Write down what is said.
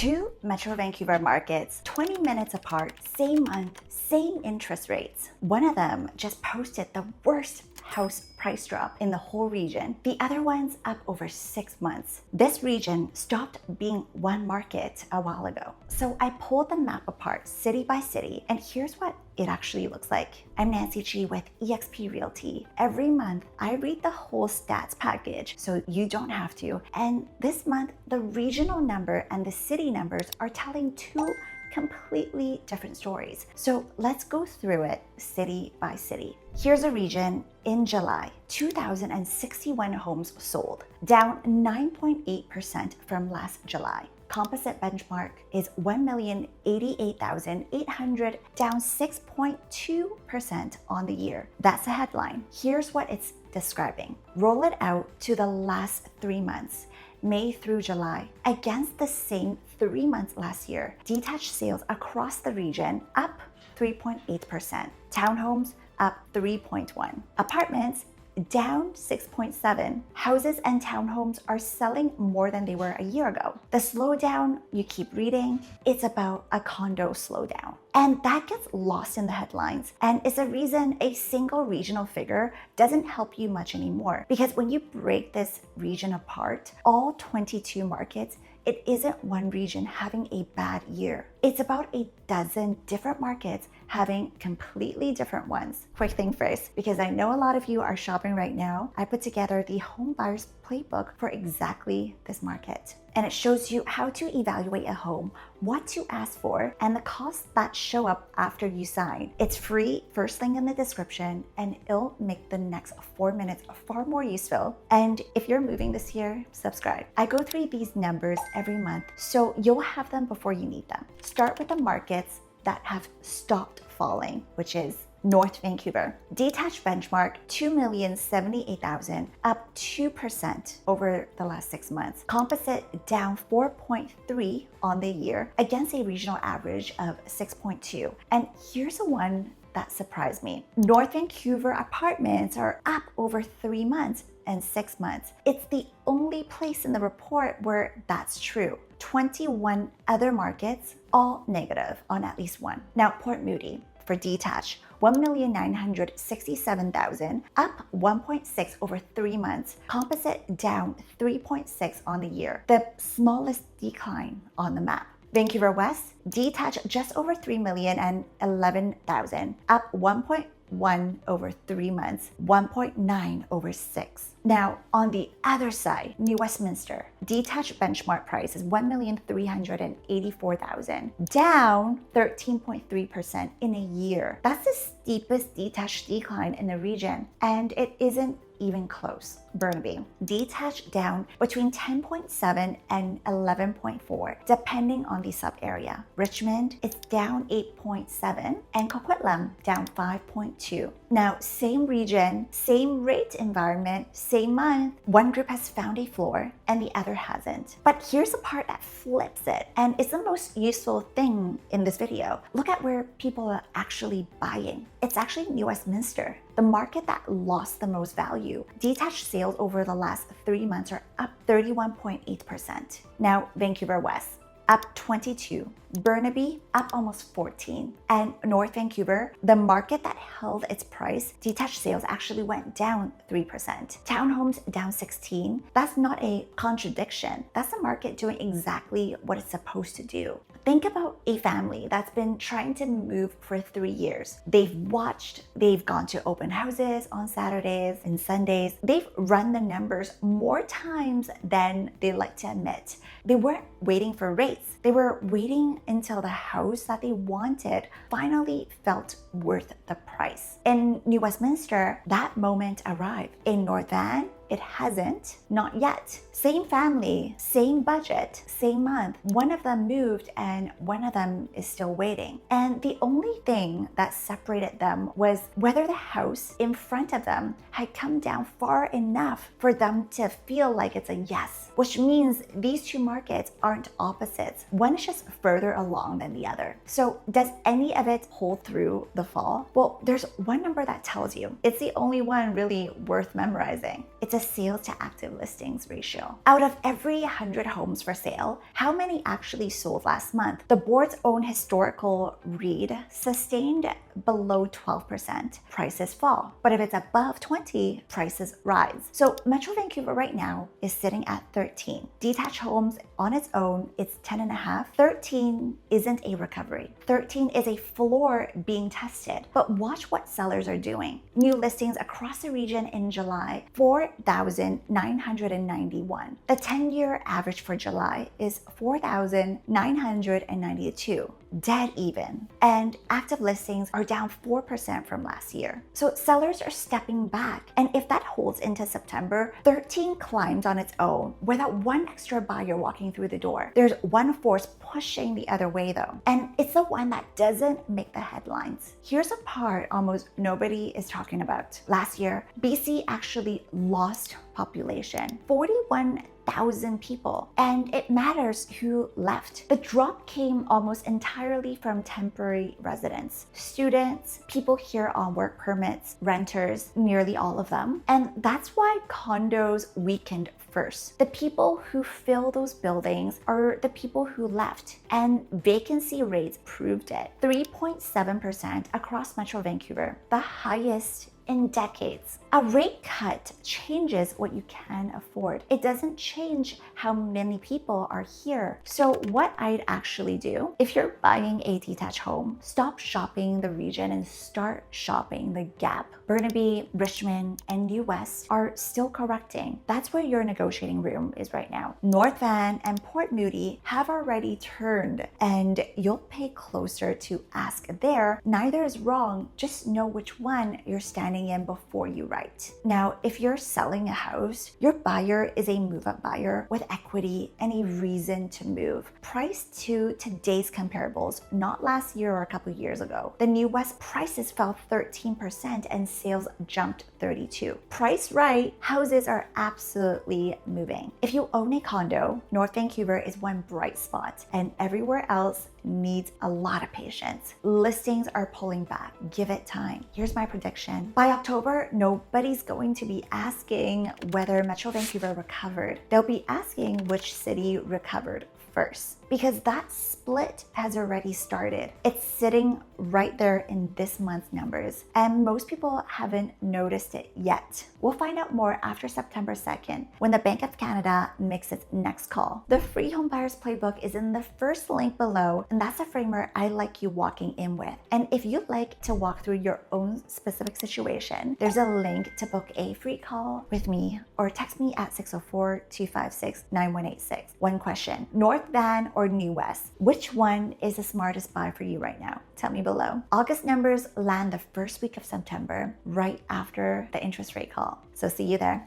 Two Metro Vancouver markets, 20 minutes apart, same month, same interest rates. One of them just posted the worst house price drop in the whole region. The other one's up over 6 months. This region stopped being one market a while ago. So I pulled the map apart city by city, and here's what it actually looks like. I'm Nancy G with eXp Realty. Every month, I read the whole stats package so you don't have to. And this month, the regional number and the city numbers are telling two completely different stories. So let's go through it city by city. Here's a region in July. 2,061 homes sold, down 9.8% from last July. Composite benchmark is 1,088,800, down 6.2% on the year. That's the headline. Here's what it's describing. Roll it out to the last 3 months. May through July. Against the same 3 months last year, detached sales across the region up 3.8%. Townhomes up 3.1%. Apartments down 6.7%. Houses and townhomes are selling more than they were a year ago. The slowdown, you keep reading, it's about a condo slowdown. And that gets lost in the headlines. And it's a reason a single regional figure doesn't help you much anymore. Because when you break this region apart, all 22 markets, it isn't one region having a bad year. It's about a dozen different markets having completely different ones. Quick thing first, because I know a lot of you are shopping right now, I put together the home buyer's playbook for exactly this market. And it shows you how to evaluate a home, what to ask for, and the costs that show up after you sign. It's free, first link in the description, and it'll make the next 4 minutes far more useful. And if you're moving this year, subscribe. I go through these numbers every month, so you'll have them before you need them. Start with the markets that have stopped falling, which is North Vancouver. Detached benchmark 2,078,000, up 2% over the last 6 months. Composite down 4.3% on the year against a regional average of 6.2%. And here's the one that surprised me. North Vancouver apartments are up over 3 months and 6 months. It's the only place in the report where that's true. 21 other markets, all negative on at least one. Now, Port Moody for detached, 1,967,000, up 1.6% over 3 months. Composite down 3.6% on the year, the smallest decline on the map. Vancouver West, detached just over 3,011,000, up 1.1% over 3 months, 1.9% over 6. Now, on the other side, New Westminster, detached benchmark price is 1,384,000, down 13.3% in a year. That's the steepest detached decline in the region, and it isn't even close. Burnaby, detached down between 10.7 and 11.4, depending on the sub area. Richmond is down 8.7, and Coquitlam down 5.2. Now, same region, same rate environment, same month, one group has found a floor and the other hasn't. But here's the part that flips it, and it's the most useful thing in this video. Look at where people are actually buying. It's actually New Westminster, the market that lost the most value. Detached sales over the last 3 months are up 31.8%. Now, Vancouver West, up 22%. Burnaby, up almost 14%. And North Vancouver, the market that held its price, detached sales actually went down 3%. Townhomes down 16%. That's not a contradiction. That's the market doing exactly what it's supposed to do. Think about a family that's been trying to move for 3 years. They've gone to open houses on Saturdays and Sundays. They've run the numbers more times than they like to admit. They weren't waiting for rates. They were waiting until the house that they wanted finally felt worth the price. In New Westminster, that moment arrived. In North Van, it hasn't, not yet. Same family, same budget, same month. One of them moved and one of them is still waiting. And the only thing that separated them was whether the house in front of them had come down far enough for them to feel like it's a yes, which means these two markets aren't opposites. One is just further along than the other. So does any of it hold through the fall? Well, there's one number that tells you. It's the only one really worth memorizing. It's a the sales to active listings ratio. Out of every 100 homes for sale, how many actually sold last month? The board's own historical read sustained below 12%, prices fall. But if it's above 20, prices rise. So Metro Vancouver right now is sitting at 13. Detached homes on its own, it's 10.5. 13 isn't a recovery. 13 is a floor being tested. But watch what sellers are doing. New listings across the region in July, 4,991. The 10-year average for July is 4,992. Dead even. And active listings are down 4% from last year. So sellers are stepping back. And if that holds into September, 13 climbs on its own without one extra buyer walking through the door. There's one force pushing the other way though. And it's the one that doesn't make the headlines. Here's a part almost nobody is talking about. Last year, BC actually lost population, 41,000 people, and it matters who left. The drop came almost entirely from temporary residents, students, people here on work permits, renters, nearly all of them. And that's why condos weakened first. The people who fill those buildings are the people who left, and vacancy rates proved it. 3.7% across Metro Vancouver, the highest in decades. A rate cut changes what you can afford. It doesn't change how many people are here. So what I'd actually do, if you're buying a detached home, stop shopping the region and start shopping the gap. Burnaby, Richmond, and New West are still correcting. That's where your negotiating room is right now. North Van and Port Moody have already turned, and you'll pay closer to ask there. Neither is wrong. Just know which one you're standing in before you write. Now, if you're selling a house, your buyer is a move-up buyer with equity and a reason to move. Priced to today's comparables, not last year or a couple years ago. The New West prices fell 13% and sales jumped 32%. Priced right, houses are absolutely moving. If you own a condo, North Vancouver is one bright spot, and everywhere else needs a lot of patience. Listings are pulling back. Give it time. Here's my prediction. By October, nobody's going to be asking whether Metro Vancouver recovered. They'll be asking which city recovered first, because that split has already started. It's sitting right there in this month's numbers, and most people haven't noticed it yet. We'll find out more after September 2nd, when the Bank of Canada makes its next call. The Free Home Buyers Playbook is in the first link below, and that's a framework I like you walking in with. And if you'd like to walk through your own specific situation, there's a link to book a free call with me, or text me at 604-256-9186. One question: North Van or New West? Which one is the smartest buy for you right now? Tell me below. August numbers land the first week of September, right after the interest rate call. So see you there.